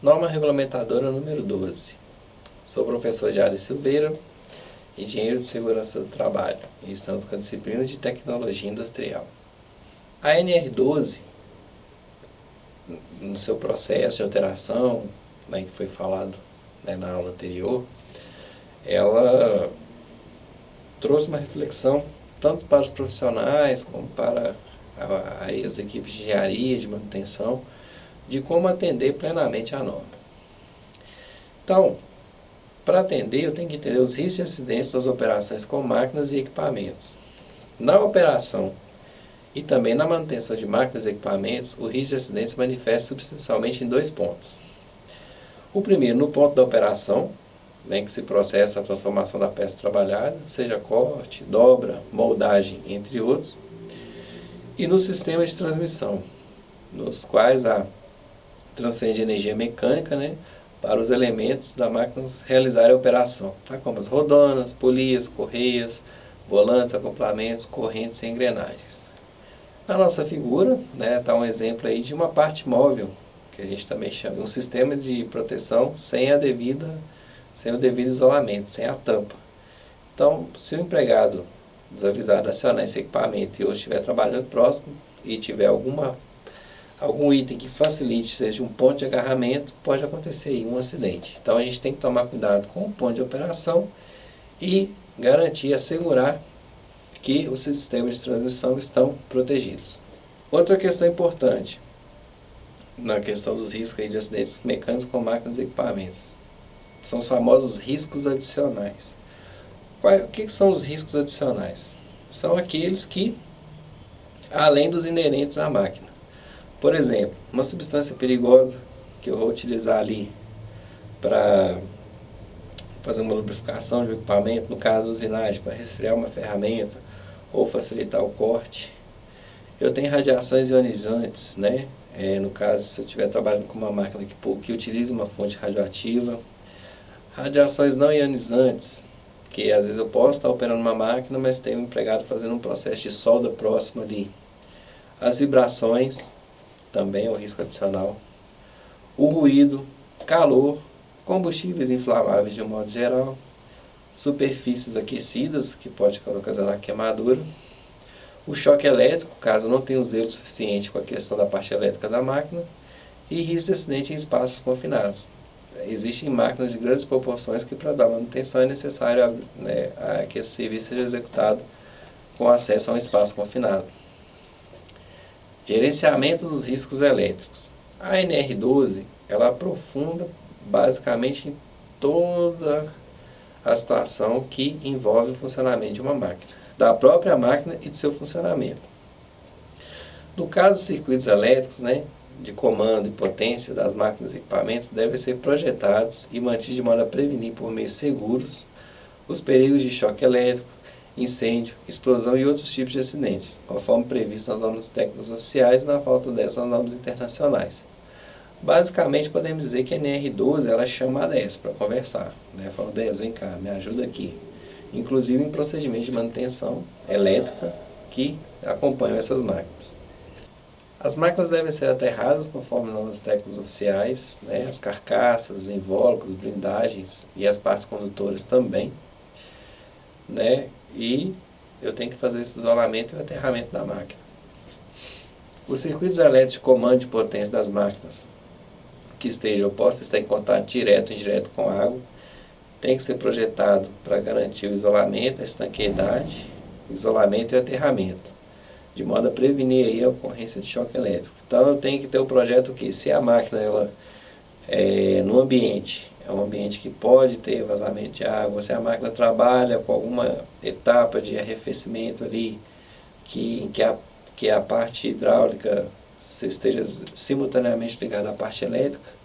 Norma regulamentadora número 12. Sou o professor Jales Silveira, engenheiro de segurança do trabalho, e estamos com a disciplina de tecnologia industrial. A NR12, no seu processo de alteração, né, que foi falado, né, na aula anterior, ela trouxe uma reflexão tanto para os profissionais como para as equipes de engenharia, de manutenção, de como atender plenamente a norma. Então, para atender, eu tenho que entender os riscos de acidentes das operações com máquinas e equipamentos. Na operação e também na manutenção de máquinas e equipamentos, o risco de acidentes se manifesta substancialmente em 2 pontos. O primeiro, no ponto da operação, né, que se processa a transformação da peça trabalhada, seja corte, dobra, moldagem, entre outros, e nos sistemas de transmissão, nos quais há transferência de energia mecânica, né, para os elementos da máquina realizarem a operação, tá? Como as rodonas, polias, correias, volantes, acoplamentos, correntes e engrenagens. Na nossa figura, né, tá um exemplo aí de uma parte móvel, que a gente também chama, um sistema de proteção sem o devido isolamento, sem a tampa. Então, se o empregado desavisado acionar esse equipamento e eu estiver trabalhando próximo e tiver algum item que facilite, seja um ponto de agarramento, pode acontecer aí um acidente. Então a gente tem que tomar cuidado com o ponto de operação e garantir, assegurar que os sistemas de transmissão estão protegidos. Outra questão importante na questão dos riscos aí de acidentes mecânicos com máquinas e equipamentos são os famosos riscos adicionais. O que são os riscos adicionais? São aqueles que, além dos inerentes à máquina. Por exemplo, uma substância perigosa que eu vou utilizar ali para fazer uma lubrificação de um equipamento, no caso usinagem, para resfriar uma ferramenta ou facilitar o corte. Eu tenho radiações ionizantes, né? No caso, se eu estiver trabalhando com uma máquina que utiliza uma fonte radioativa. Radiações não ionizantes, que às vezes eu posso estar operando uma máquina, mas tem um empregado fazendo um processo de solda próximo ali. As vibrações também é um risco adicional. O ruído, calor, combustíveis inflamáveis de um modo geral, superfícies aquecidas, que pode ocasionar queimadura, o choque elétrico, caso não tenha o zelo suficiente com a questão da parte elétrica da máquina, e risco de acidente em espaços confinados. Existem máquinas de grandes proporções que, para dar manutenção, é necessário, né, que esse serviço seja executado com acesso a um espaço confinado. Gerenciamento dos riscos elétricos. A NR12, ela aprofunda basicamente em toda a situação que envolve o funcionamento de uma máquina, da própria máquina e do seu funcionamento. No caso dos circuitos elétricos, né, de comando e potência das máquinas e equipamentos, devem ser projetados e mantidos de modo a prevenir por meios seguros os perigos de choque elétrico, incêndio, explosão e outros tipos de acidentes, conforme previsto nas normas técnicas oficiais e na falta dessas nas normas internacionais. Basicamente, podemos dizer que a NR12 ela chama a DES para conversar, né? Fala, DES, vem cá, me ajuda aqui. Inclusive em procedimentos de manutenção elétrica que acompanham essas máquinas. As máquinas devem ser aterradas conforme normas técnicas oficiais, né? As carcaças, invólucros, blindagens e as partes condutoras também, né? E eu tenho que fazer esse isolamento e o aterramento da máquina. Os circuitos elétricos de comando de potência das máquinas que possam estar em contato direto ou indireto com a água tem que ser projetado para garantir o isolamento, a estanqueidade, isolamento e aterramento, de modo a prevenir aí a ocorrência de choque elétrico. Então eu tenho que ter o projeto que, se a máquina ela no ambiente, é um ambiente que pode ter vazamento de água, se a máquina trabalha com alguma etapa de arrefecimento ali, que a parte hidráulica esteja simultaneamente ligada à parte elétrica,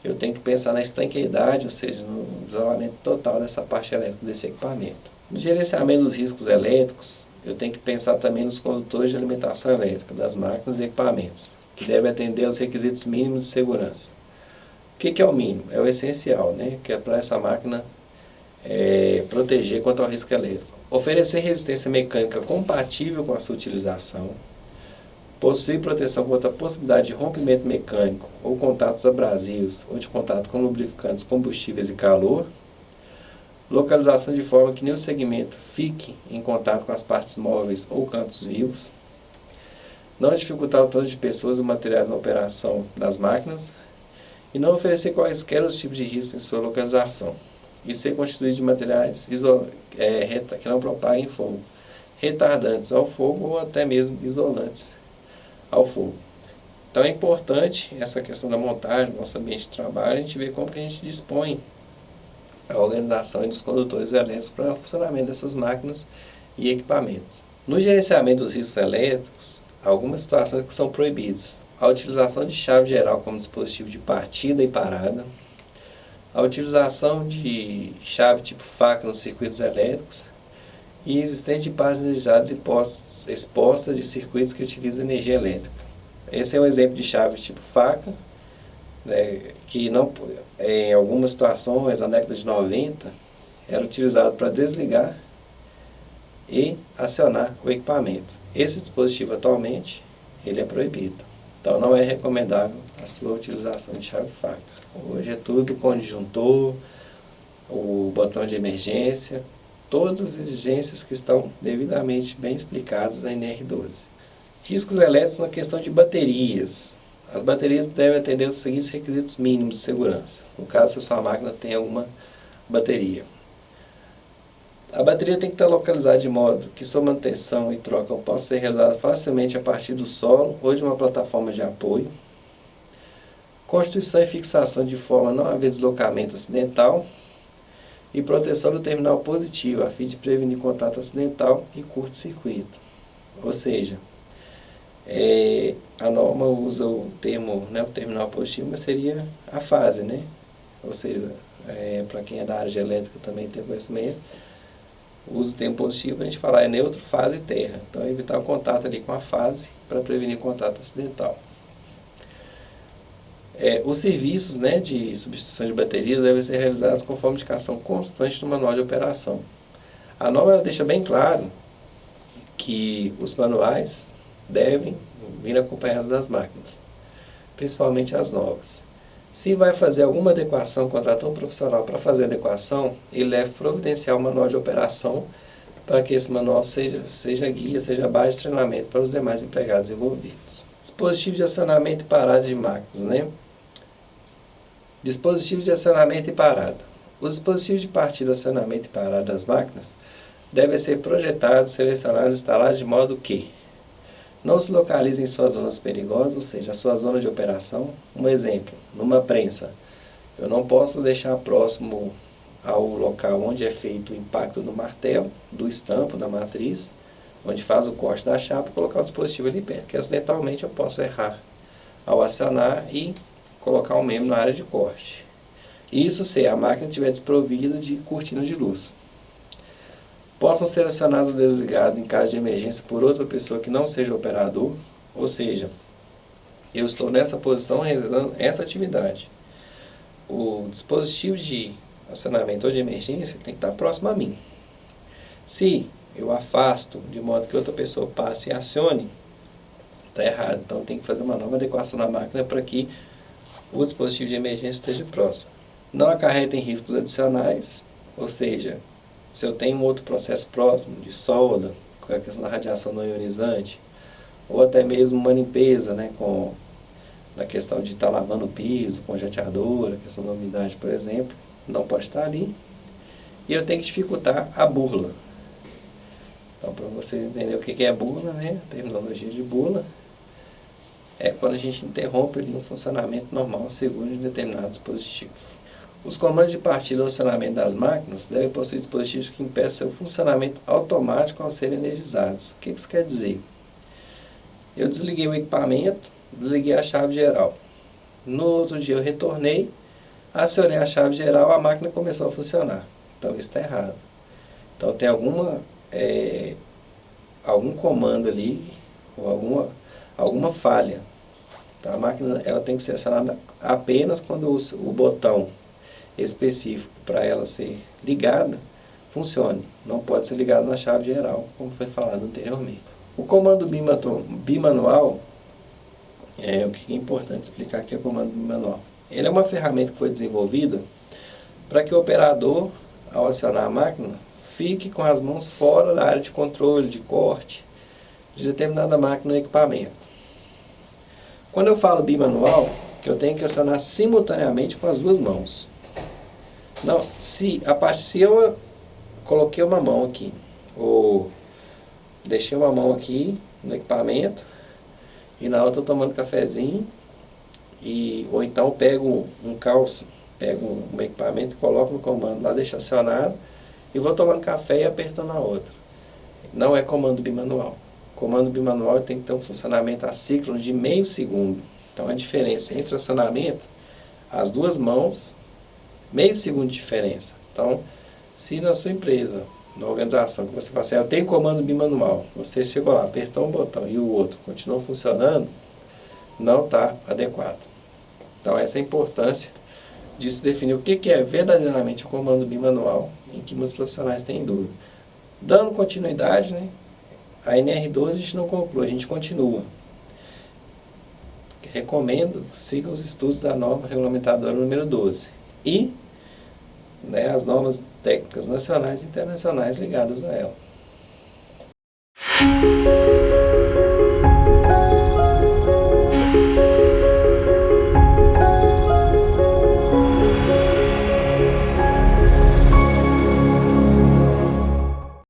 eu tenho que pensar na estanqueidade, ou seja, no isolamento total dessa parte elétrica desse equipamento. No gerenciamento dos riscos elétricos, eu tenho que pensar também nos condutores de alimentação elétrica das máquinas e equipamentos, que devem atender aos requisitos mínimos de segurança. que é o mínimo? É o essencial, né? Que é para essa máquina proteger contra o risco elétrico. Oferecer resistência mecânica compatível com a sua utilização. Possuir proteção contra a possibilidade de rompimento mecânico ou contatos abrasivos ou de contato com lubrificantes, combustíveis e calor. Localização de forma que nenhum segmento fique em contato com as partes móveis ou cantos vivos. Não dificultar o trânsito de pessoas e materiais na operação das máquinas. E não oferecer quaisquer os tipos de risco em sua localização. E ser constituído de materiais que não propaguem fogo, retardantes ao fogo ou até mesmo isolantes ao fogo. Então é importante essa questão da montagem, do nosso ambiente de trabalho, a gente ver como que a gente dispõe a organização dos condutores elétricos para o funcionamento dessas máquinas e equipamentos. No gerenciamento dos riscos elétricos, há algumas situações que são proibidas. A utilização de chave geral como dispositivo de partida e parada, a utilização de chave tipo faca nos circuitos elétricos e existência de partes energizadas expostas de circuitos que utilizam energia elétrica. Esse é um exemplo de chave tipo faca, né, que não, em algumas situações, na década de 90, era utilizado para desligar e acionar o equipamento. Esse dispositivo atualmente ele é proibido. Então não é recomendável a sua utilização de chave faca. Hoje é tudo com disjuntor, o botão de emergência, todas as exigências que estão devidamente bem explicadas na NR12. Riscos elétricos na questão de baterias. As baterias devem atender os seguintes requisitos mínimos de segurança, no caso se a sua máquina tem alguma bateria. A bateria tem que estar localizada de modo que sua manutenção e troca possa ser realizada facilmente a partir do solo ou de uma plataforma de apoio. Constituição e fixação de forma a não haver deslocamento acidental. E proteção do terminal positivo, a fim de prevenir contato acidental e curto-circuito. Ou seja, a norma usa o termo, né, o terminal positivo, mas seria a fase, né? Ou seja, para quem é da área de elétrica também tem conhecimento, usa o termo positivo para a gente falar neutro, fase e terra. Então, evitar o contato ali com a fase para prevenir contato acidental. Os serviços, né, de substituição de baterias devem ser realizados conforme indicação constante no manual de operação. A norma ela deixa bem claro que os manuais devem vir acompanhados das máquinas, principalmente as novas. Se vai fazer alguma adequação, contratou um profissional para fazer a adequação, ele deve providenciar o manual de operação para que esse manual seja guia, seja base de treinamento para os demais empregados envolvidos. Dispositivos de acionamento e parada de máquinas, né? Dispositivos de acionamento e parada. Os dispositivos de partida, acionamento e parada das máquinas devem ser projetados, selecionados e instalados de modo que não se localizem em suas zonas perigosas, ou seja, a sua zona de operação. Um exemplo, numa prensa, eu não posso deixar próximo ao local onde é feito o impacto do martelo, do estampo, da matriz, onde faz o corte da chapa, colocar o dispositivo ali perto, porque acidentalmente eu posso errar ao acionar e colocar o membro na área de corte. Isso se a máquina estiver desprovida de cortinas de luz. Possam ser acionados ou desligados em caso de emergência por outra pessoa que não seja operador, ou seja, eu estou nessa posição realizando essa atividade. O dispositivo de acionamento ou de emergência tem que estar próximo a mim. Se eu afasto de modo que outra pessoa passe e acione, está errado. Então tem que fazer uma nova adequação na máquina para que o dispositivo de emergência esteja próximo. Não acarretem riscos adicionais, ou seja, se eu tenho um outro processo próximo de solda, com a questão da radiação não ionizante, ou até mesmo uma limpeza, né, na questão de estar lavando o piso com jateadora, a questão da umidade, por exemplo, não pode estar ali. E eu tenho que dificultar a burla. Então, para você entender o que é burla, né, a terminologia de burla, é quando a gente interrompe ali um funcionamento normal, seguro de determinado dispositivo. Os comandos de partida ou acionamento das máquinas devem possuir dispositivos que impeçam seu funcionamento automático ao serem energizados. O que isso quer dizer? Eu desliguei o equipamento, desliguei a chave geral. No outro dia eu retornei, acionei a chave geral, a máquina começou a funcionar. Então isso está errado. Então tem algum comando ali, ou alguma falha Então, a máquina ela tem que ser acionada apenas quando o botão específico para ela ser ligada funcione. Não pode ser ligado na chave geral, como foi falado anteriormente. O comando bimanual, o que é importante explicar aqui é o comando bimanual. Ele é uma ferramenta que foi desenvolvida para que o operador, ao acionar a máquina, fique com as mãos fora da área de controle, de corte, de determinada máquina ou equipamento. Quando eu falo bimanual, que eu tenho que acionar simultaneamente com as duas mãos. Não, se eu coloquei uma mão aqui, ou deixei uma mão aqui no equipamento, e na outra eu estou tomando cafezinho, ou então pego um calço, pego um equipamento, coloco no comando lá, deixo acionado, e vou tomando café e apertando a outra. Não é comando bimanual. Comando bimanual tem que ter um funcionamento assíncrono de meio segundo. Então a diferença entre o acionamento, as duas mãos, meio segundo de diferença. Então, se na sua empresa, na organização, que você fala assim, eu tenho comando bimanual, você chegou lá, apertou um botão e o outro continuou funcionando, não está adequado. Então essa é a importância de se definir o que é verdadeiramente o comando bimanual, em que muitos profissionais têm dúvida. Dando continuidade, né, a NR12 a gente não conclui, a gente continua. Recomendo que siga os estudos da norma regulamentadora número 12 e as normas técnicas nacionais e internacionais ligadas a ela.